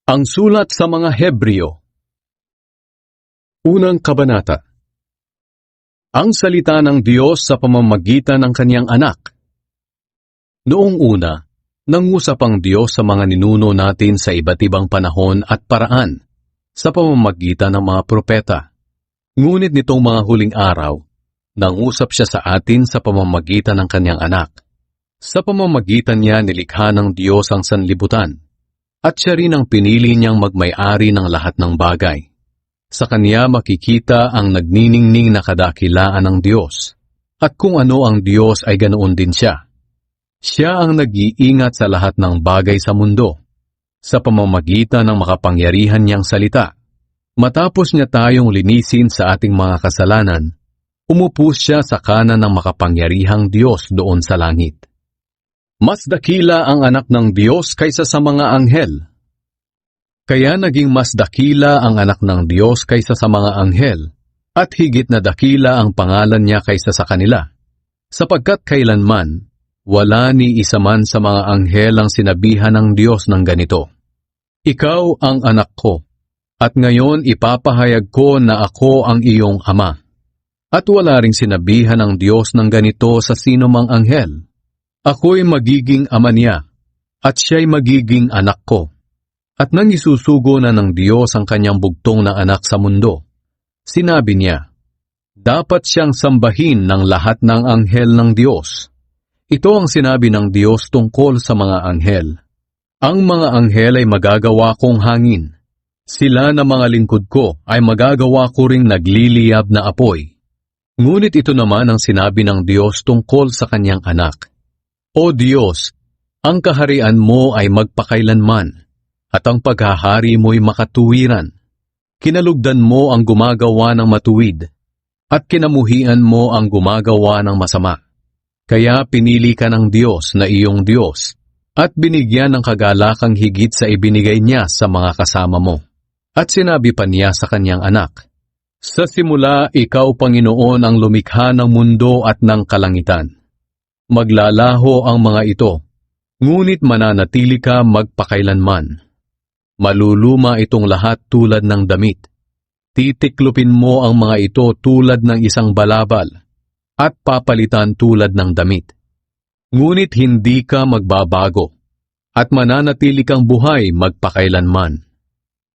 Ang sulat sa mga Hebreo. Unang kabanata. Ang salita ng Diyos sa pamamagitan ng Kanyang anak. Noong una, nangusap ang Diyos sa mga ninuno natin sa iba't ibang panahon at paraan sa pamamagitan ng mga propeta. Ngunit nitong mga huling araw, nangusap siya sa atin sa pamamagitan ng Kanyang anak. Sa pamamagitan niya nilikha ng Diyos ang sanlibutan, at siya rin ang pinili niyang magmay-ari ng lahat ng bagay. Sa Kanya makikita ang nagniningning na kadakilaan ng Diyos, at kung ano ang Diyos ay ganoon din siya. Siya ang nag-iingat sa lahat ng bagay sa mundo, sa pamamagitan ng makapangyarihan niyang salita. Matapos niya tayong linisin sa ating mga kasalanan, umupo siya sa kanan ng makapangyarihang Diyos doon sa langit. Mas dakila ang anak ng Diyos kaysa sa mga anghel. Kaya naging mas dakila ang anak ng Diyos kaysa sa mga anghel, at higit na dakila ang pangalan niya kaysa sa kanila. Sapagkat kailanman, wala ni isa man sa mga anghel ang sinabihan ng Diyos ng ganito, "Ikaw ang anak ko, at ngayon ipapahayag ko na ako ang iyong ama." At wala ring sinabihan ng Diyos ng ganito sa sino mang anghel, "Ako'y magiging ama niya, at siya'y magiging anak ko." At nang isusugo na ng Diyos ang kanyang bugtong na anak sa mundo, sinabi niya, dapat siyang sambahin ng lahat ng anghel ng Diyos. Ito ang sinabi ng Diyos tungkol sa mga anghel. Ang mga anghel ay magagawa kong hangin. Sila na mga lingkod ko ay magagawa ko ring nagliliyab na apoy. Ngunit ito naman ang sinabi ng Diyos tungkol sa kanyang anak. O Diyos, ang kaharian mo ay magpakailanman, at ang paghahari mo'y makatuwiran. Kinalugdan mo ang gumagawa ng matuwid, at kinamuhian mo ang gumagawa ng masama. Kaya pinili ka ng Diyos na iyong Diyos, at binigyan ng kagalakang higit sa ibinigay niya sa mga kasama mo. At sinabi pa niya sa kanyang anak, sa simula, ikaw, Panginoon, ang lumikha ng mundo at ng kalangitan. Maglalaho ang mga ito, ngunit mananatili ka magpakailanman. Maluluma itong lahat tulad ng damit. Titiklupin mo ang mga ito tulad ng isang balabal, at papalitan tulad ng damit. Ngunit hindi ka magbabago, at mananatili kang buhay magpakailanman.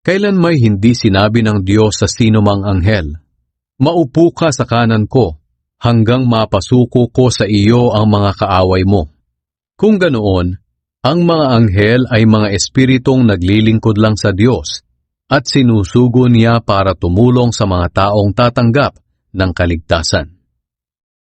Kailan may hindi sinabi ng Diyos sa sino mang anghel, "Maupo ka sa kanan ko, hanggang mapasuko ko sa iyo ang mga kaaway mo." Kung ganoon, ang mga anghel ay mga espiritong naglilingkod lang sa Diyos at sinusugo niya para tumulong sa mga taong tatanggap ng kaligtasan.